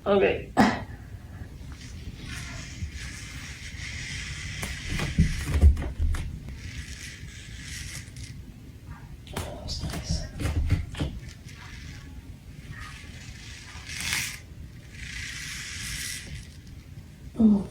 Okay. That's nice. Oh.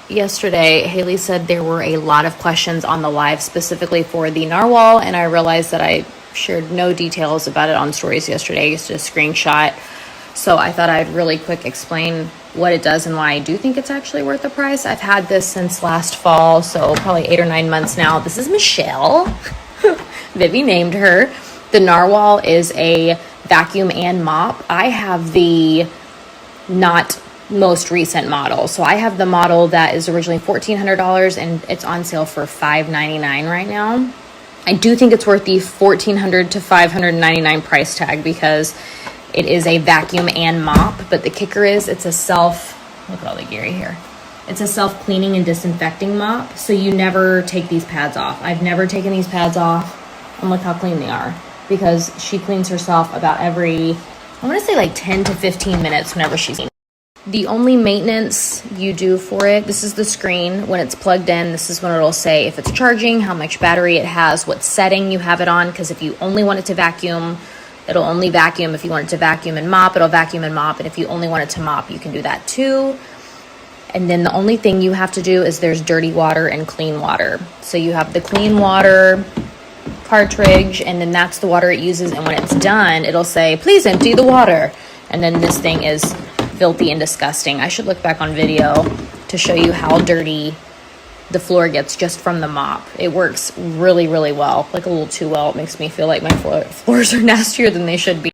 Yesterday, Haley said there were a lot of questions on the live specifically for the narwhal, and I realized that I shared no details about it on stories yesterday, just a screenshot. So I thought I'd really quick explain what it does and why I do think it's actually worth the price. I've had this since last fall, so probably 8 or 9 months now. This is Michelle. Vivi named her. The narwhal is a vacuum and mop. I have the not most recent model. So I have the model that is originally $1,400 and it's on sale for $599 right now. I do think it's worth the $1,400 to $599 price tag because it is a vacuum and mop, but the kicker is it's a look at all the gear here. It's a self-cleaning and disinfecting mop, so you never take these pads off. I've never taken these pads off, and look how clean they are because she cleans herself about every, I want to say like 10 to 15 minutes whenever she's cleaning. The only maintenance you do for it, this is the screen. When it's plugged in, this is when it'll say if it's charging, how much battery it has, what setting you have it on, because if you only want it to vacuum, it'll only vacuum. If you want it to vacuum and mop, it'll vacuum and mop. And if you only want it to mop, you can do that too. And then the only thing you have to do is there's dirty water and clean water. So you have the clean water cartridge, and then that's the water it uses. And when it's done, it'll say, please empty the water. And then this thing is filthy and disgusting. I should look back on video to show you how dirty the floor gets just from the mop. It works really, really well, like a little too well. It makes me feel like my floors are nastier than they should be.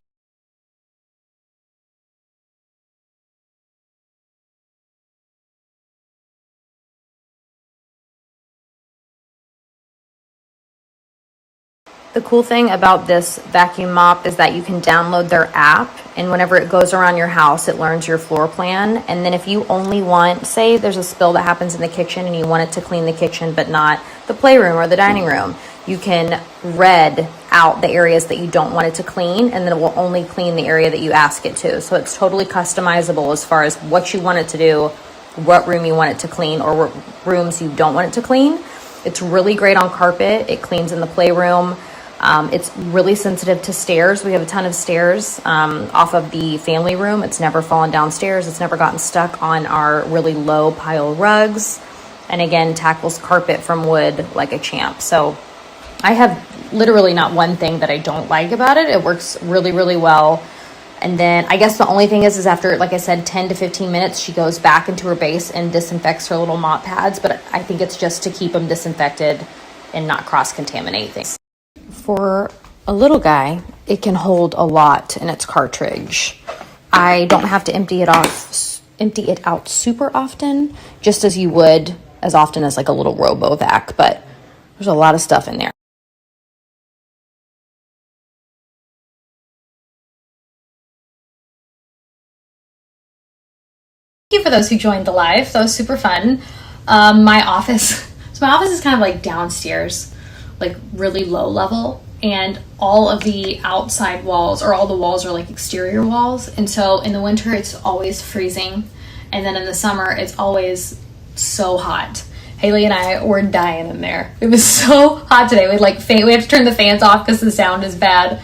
The cool thing about this vacuum mop is that you can download their app, and whenever it goes around your house, it learns your floor plan. And then if you only want, say there's a spill that happens in the kitchen and you want it to clean the kitchen but not the playroom or the dining room, you can red out the areas that you don't want it to clean, and then it will only clean the area that you ask it to. So it's totally customizable as far as what you want it to do, what room you want it to clean, or what rooms you don't want it to clean. It's really great on carpet. It cleans in the playroom. It's really sensitive to stairs. We have a ton of stairs off of the family room. It's never fallen downstairs. It's never gotten stuck on our really low pile rugs. And again, tackles carpet from wood like a champ. So I have literally not one thing that I don't like about it. It works really, really well. And then I guess the only thing is after, like I said, 10 to 15 minutes, she goes back into her base and disinfects her little mop pads. But I think it's just to keep them disinfected and not cross-contaminate things. For a little guy, it can hold a lot in its cartridge. I don't have to empty it out super often, just as you would as often as like a little RoboVac, but there's a lot of stuff in there. Thank you for those who joined the live. That was super fun. My office is kind of like downstairs, like really low level, and all of the outside walls, or all the walls, are like exterior walls. And so in the winter it's always freezing, and then in the summer it's always so hot. Haley and I were dying in there. It was so hot today. We have to turn the fans off because the sound is bad.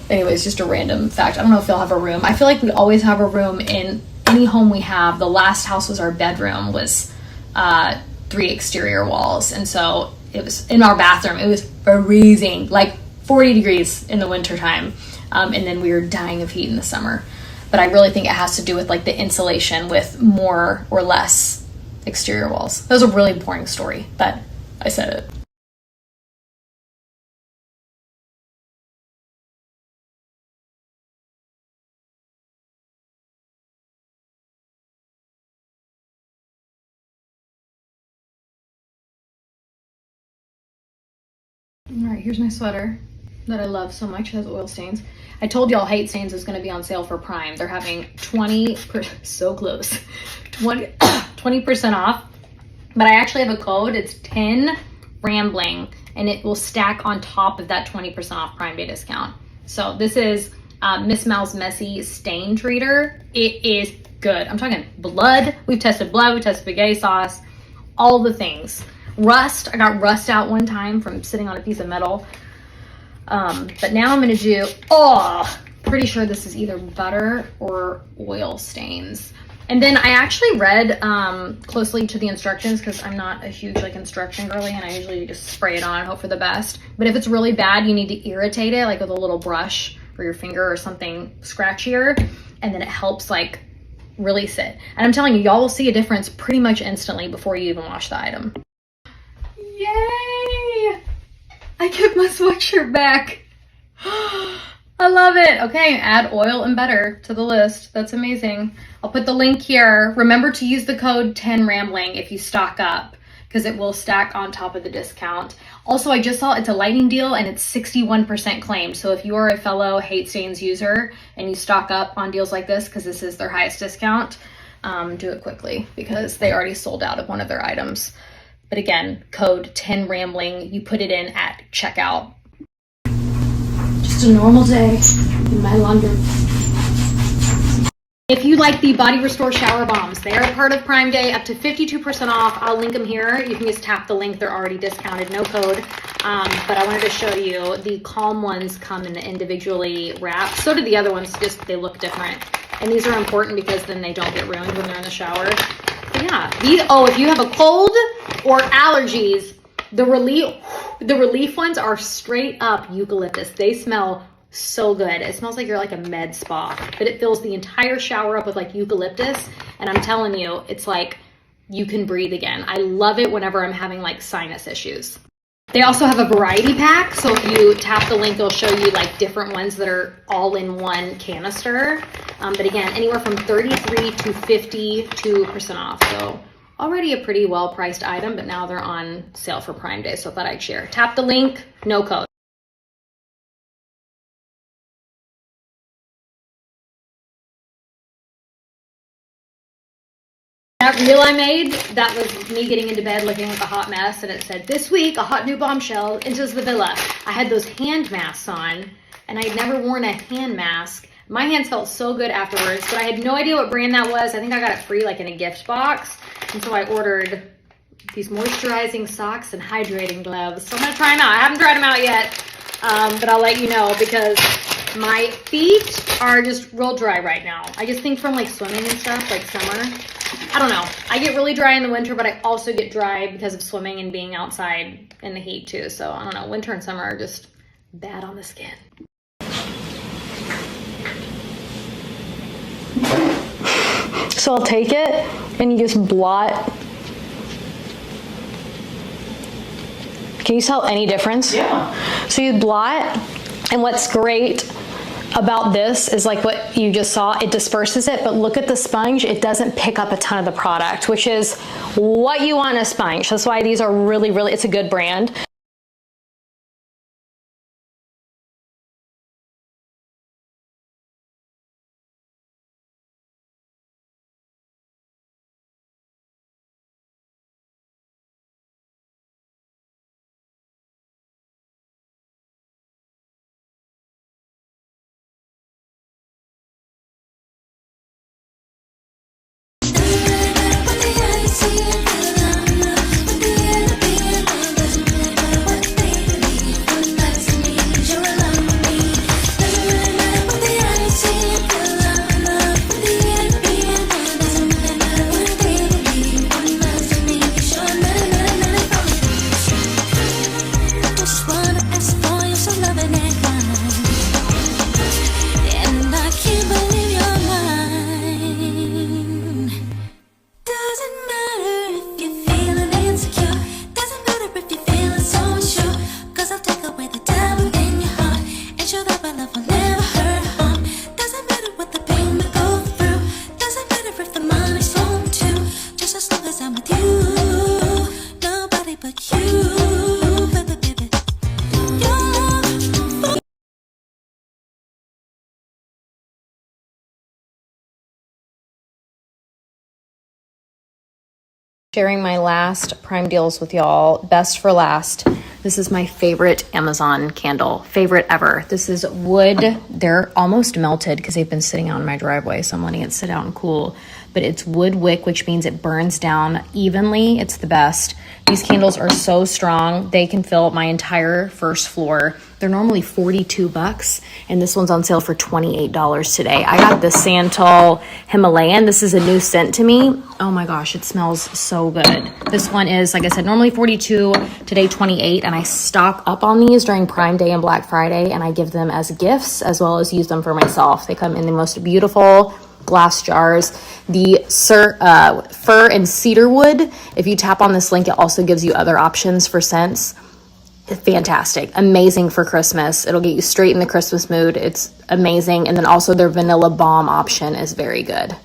Anyways, just a random fact. I don't know if you'll have a room. I feel like we always have a room in any home we have. The last house was our bedroom, was 3 exterior walls, and so it was in our bathroom. It was freezing, like 40 degrees in the winter time. And then we were dying of heat in the summer. But I really think it has to do with like the insulation with more or less exterior walls. That was a really boring story, but I said it. All right, here's my sweater that I love so much. It has oil stains. I told y'all Hate Stains is going to be on sale for Prime. They're having 20% off. But I actually have a code. It's 10 Rambling, and it will stack on top of that 20% off Prime Day discount. So this is Miss Mal's Messy Stain Treater. It is good. I'm talking blood. We've tested blood. We tested spaghetti sauce. All the things. Rust. I got rust out one time from sitting on a piece of metal. But now I'm going to do, pretty sure this is either butter or oil stains. And then I actually read closely to the instructions because I'm not a huge instruction girly, and I usually just spray it on and hope for the best. But if it's really bad, you need to irritate it with a little brush or your finger or something scratchier, and then it helps release it. And I'm telling you, y'all will see a difference pretty much instantly before you even wash the item. Yay! I took my sweatshirt back. I love it. Okay, add oil and butter to the list. That's amazing. I'll put the link here. Remember to use the code 10Rambling if you stock up, because it will stack on top of the discount. Also, I just saw it's a lightning deal and it's 61% claimed. So if you are a fellow Hate Stains user and you stock up on deals like this, because this is their highest discount, do it quickly because they already sold out of one of their items. But again, code 10Rambling, you put it in at checkout. Just a normal day in my laundry. If you like the Body Restore Shower Bombs, they are part of Prime Day, up to 52% off. I'll link them here. You can just tap the link. They're already discounted, no code. But I wanted to show you the Calm ones come in the individually wrapped. So do the other ones, just they look different. And these are important because then they don't get ruined when they're in the shower. But yeah, these, if you have a cold or allergies, the relief ones are straight up eucalyptus. They smell so good. It smells like you're a med spa, but it fills the entire shower up with eucalyptus. And I'm telling you, it's you can breathe again. I love it whenever I'm having sinus issues. They also have a variety pack. So if you tap the link, it'll show you different ones that are all in one canister. But again, anywhere from 33 to 52% off. So already a pretty well-priced item, but now they're on sale for Prime Day. So I thought I'd share. Tap the link, no code. That reel I made, that was me getting into bed looking like a hot mess, and it said, "This week, a hot new bombshell enters the villa." I had those hand masks on, and I had never worn a hand mask. My hands felt so good afterwards, but I had no idea what brand that was. I think I got it free, in a gift box, and so I ordered these moisturizing socks and hydrating gloves. So I'm gonna try them out. I haven't tried them out yet, but I'll let you know because my feet are just real dry right now. I just think from swimming and stuff, summer. I don't know. I get really dry in the winter, but I also get dry because of swimming and being outside in the heat too. So I don't know. Winter and summer are just bad on the skin. So I'll take it and you just blot. Can you tell any difference? Yeah. So you blot, and what's great about this is what you just saw, it disperses it, but look at the sponge, it doesn't pick up a ton of the product, which is what you want in a sponge. That's why these are really, it's a good brand. Sharing my last Prime deals with y'all. Best for last. This is my favorite Amazon candle. Favorite ever. This is wood. They're almost melted because they've been sitting out in my driveway, so I'm letting it sit out and cool. But it's wood wick, which means it burns down evenly. It's the best. These candles are so strong. They can fill my entire first floor. They're normally $42, and this one's on sale for $28 today. I got the Santal Himalayan. This is a new scent to me. Oh my gosh, it smells so good. This one is, like I said, normally $42, today $28, and I stock up on these during Prime Day and Black Friday, and I give them as gifts as well as use them for myself. They come in the most beautiful glass jars. The fir and cedar wood, if you tap on this link, it also gives you other options for scents. Fantastic. Amazing for Christmas. It'll get you straight in the Christmas mood. It's amazing. And then also their vanilla balm option is very good.